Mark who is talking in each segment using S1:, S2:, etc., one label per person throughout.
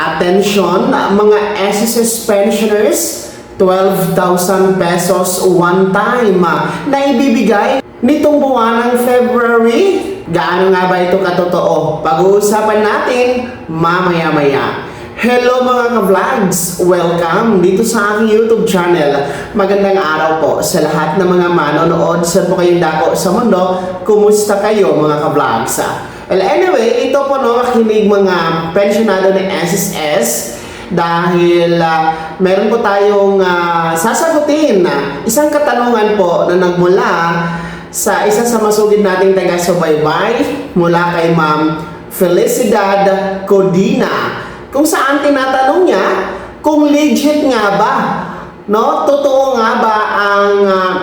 S1: Attention, mga SSS pensioners, 12,000 pesos one time na ibibigay nitong buwan ng February. Gaano nga ba ito katotoo? Pag-uusapan natin mamaya-maya. Hello mga ka-vlogs! Welcome dito sa aking YouTube channel. Magandang araw po sa lahat ng mga manonood. Saan po kayong dako sa mundo? Kumusta kayo mga ka-vlogs? Well, anyway, ito po makinig mga pensionado ng SSS dahil meron po tayong sasagutin isang katanungan po na nagmula sa isa sa masugid nating taga-subaybay mula kay Ma'am Felicidad Codina, kung saan tinatanong niya kung legit nga ba, no? Totoo nga ba ang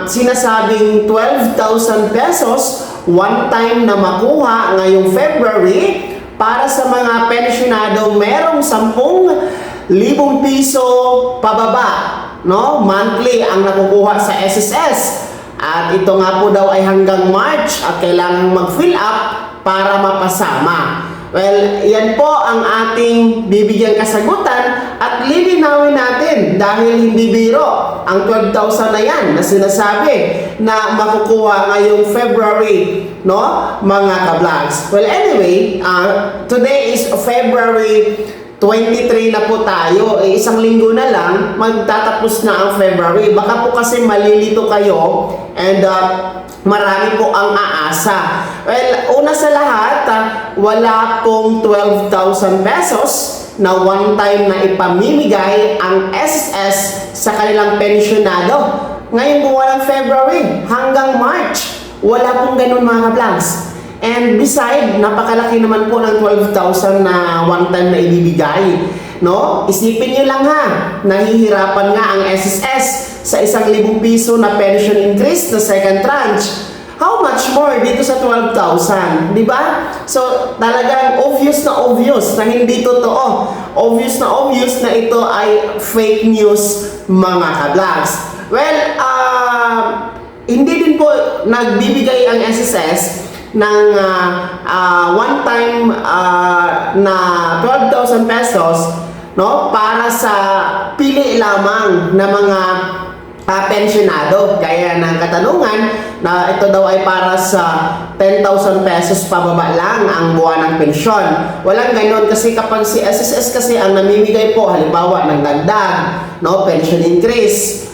S1: sinasabing 12,000 pesos one time na makuha ngayong February para sa mga pensyonadong merong 10,000 piso pababa, no? Monthly ang nakukuha sa SSS. At ito nga po daw ay hanggang March at kailangang mag-fill up para mapasama. Well, yan po ang ating bibigyan kasagutan at lilinawin natin dahil hindi biro ang 12,000 na yan na sinasabi na makukuha ngayong February, no, mga ka-vlogs. Well, anyway, today is February 23 na po tayo. Isang linggo na lang, magtatapos na ang February. Baka po kasi malilito kayo and marami po ang aasa. Well, una sa lahat, wala pong 12,000 pesos na one time na ipamimigay ang SSS sa kanilang pensyonado ngayong buwan ng February hanggang March. Wala pong ganun mga ka-vlogs. And beside, napakalaki naman po ng 12,000 na one time na ibibigay. No? Isipin nyo lang ha, nahihirapan nga ang SSS sa 1,000 piso na pension increase na second tranche. How much more dito sa 12,000? Di ba? So, talagang obvious na hindi totoo. Obvious na ito ay fake news mga ka-vlogs. Well, hindi din po nagbibigay ang SSS ng one time na 12,000 pesos, no, para sa pili lamang na mga pensyonado. Gaya ng katanungan na ito daw ay para sa 10,000 pesos pababa lang ang buwan ng pensyon. Walang ganon kasi kapag si SSS kasi ang namimigay po halimbawa ng dagdag, no, pension increase,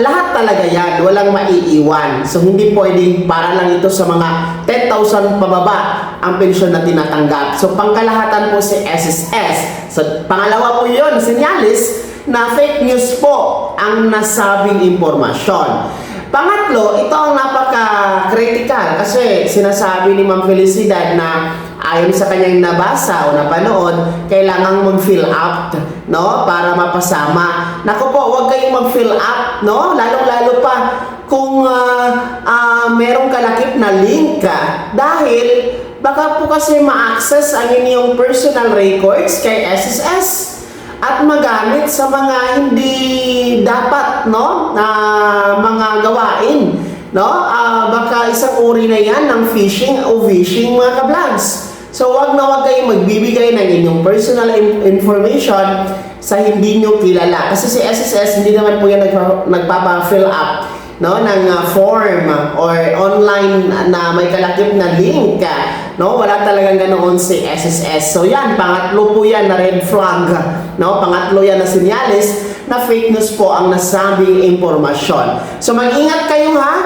S1: lahat talaga yan, walang maiiwan. So hindi pwedeng para lang ito sa mga 10,000 pababa ang pensyon na tinatanggap. So pangkalahatan po si SSS. So pangalawa po yun, sinyalis na fake news po ang nasabing impormasyon. Pangatlo, ito ang napaka-critical kasi sinasabi ni Ma'am Felicidad na ayon sa kanyang nabasa o napanood, kailangang mag-fill up, no, para mapasama. Naku po, huwag kayong mag-fill up, no, lalong-lalo pa kung merong kalakip na link ka, dahil baka po kasi ma-access ang inyong personal records kay SSS at magamit sa mga hindi dapat, no, na mga gawain, no. Baka isang uri na yan ng phishing o vishing mga ka-vlogs. So wag kayong magbibigay ng inyong personal information sa hindi nyo kilala. Kasi si SSS hindi naman po yan nagpapa-fill up, no, ng form or online na may kalakip na link, no. Wala talagang ganoon si SSS. So yan, pangatlo po yan na red flag, no. Pangatlo yan na sinyalis na fake news po ang nasabing impormasyon. So mag-ingat kayo ha.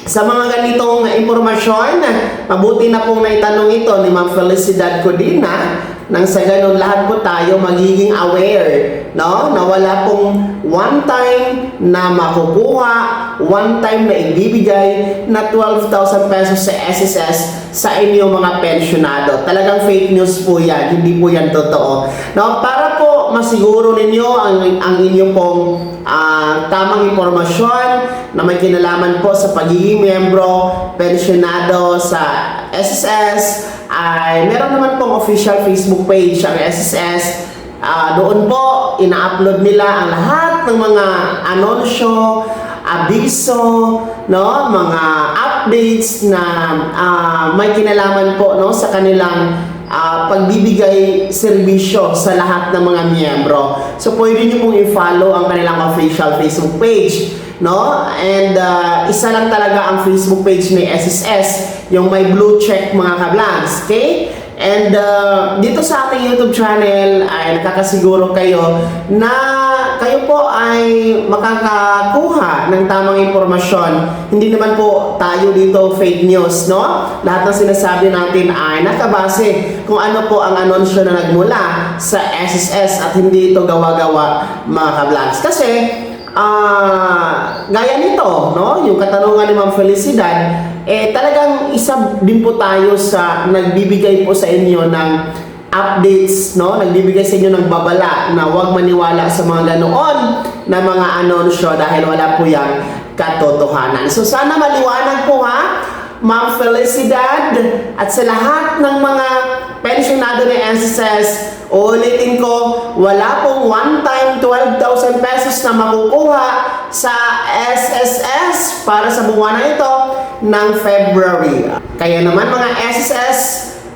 S1: Sa mga ganitong impormasyon, mabuti na pong naitanong ito ni Ma'am Felicidad Codina nang sa ganun lahat po tayo magiging aware, no, na wala pong one time na makukuha, one time na ibibigay na 12,000 pesos sa SSS sa inyong mga pensyonado. Talagang fake news po yan, hindi po yan totoo. No, para po masiguro ninyo ang inyong pong tamang impormasyon na may kinalaman po sa pagiging miyembro pensyonado sa SSS, ay meron naman pong official Facebook page ang SSS. Doon po ina-upload nila ang lahat ng mga anunsyo, abiso, no, mga updates na may kinalaman po, no, sa kanilang pagbibigay serbisyo sa lahat ng mga miyembro. So pwede nyo pong i-follow ang kanilang official Facebook page, no? And isa lang talaga ang Facebook page ni SSS, yung may blue check mga ka-vlogs, okay? And dito sa ating YouTube channel ay nakakasiguro kayo na kayo po ay makakakuha ng tamang impormasyon. Hindi naman po tayo dito fake news, no? Lahat ng sinasabi natin ay nakabase kung ano po ang anunsyo na nagmula sa SSS at hindi ito gawa-gawa mga ka-vlogs. Kasi gaya nito, no? Yung katanungan ni Ma'am Felicidad, talagang isa din po tayo sa nagbibigay po sa inyo ng updates, no? Nagbibigay sa inyo ng babala na huwag maniwala sa mga ganoon na mga anunsyo dahil wala po yung katotohanan. So sana maliwanag po ha, Ma'am Felicidad, at sa lahat ng mga pensionado ni SSS, ulitin ko, wala pong one-time 12,000 pesos na makukuha sa SSS para sa buwan na ito ng February. Kaya naman mga SSS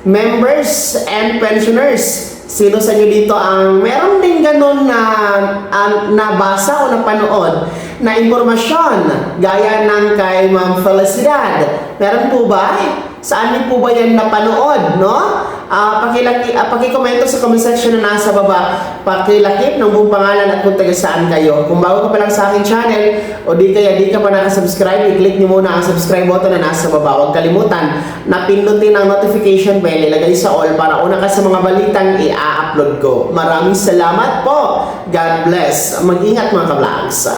S1: members and pensioners, sino sa inyo dito ang meron din ganun na nabasa o napanood na impormasyon gaya ng kay Ma'am Felicidad? Meron po ba? Saan niyo po ba yan napanood, no? Pakikomento sa comment section na nasa baba. Pakilakip ng buong pangalan at kung taga saan kayo. Kung bago ka pa lang sa aking channel o di ka pa nakasubscribe, i-click niyo muna ang subscribe button na nasa baba. Huwag kalimutan na pindutin ang notification bell, ilagay sa all para una ka sa mga balitang i-upload ko. Maraming salamat po. God bless. Mag-ingat mga ka-vlogs.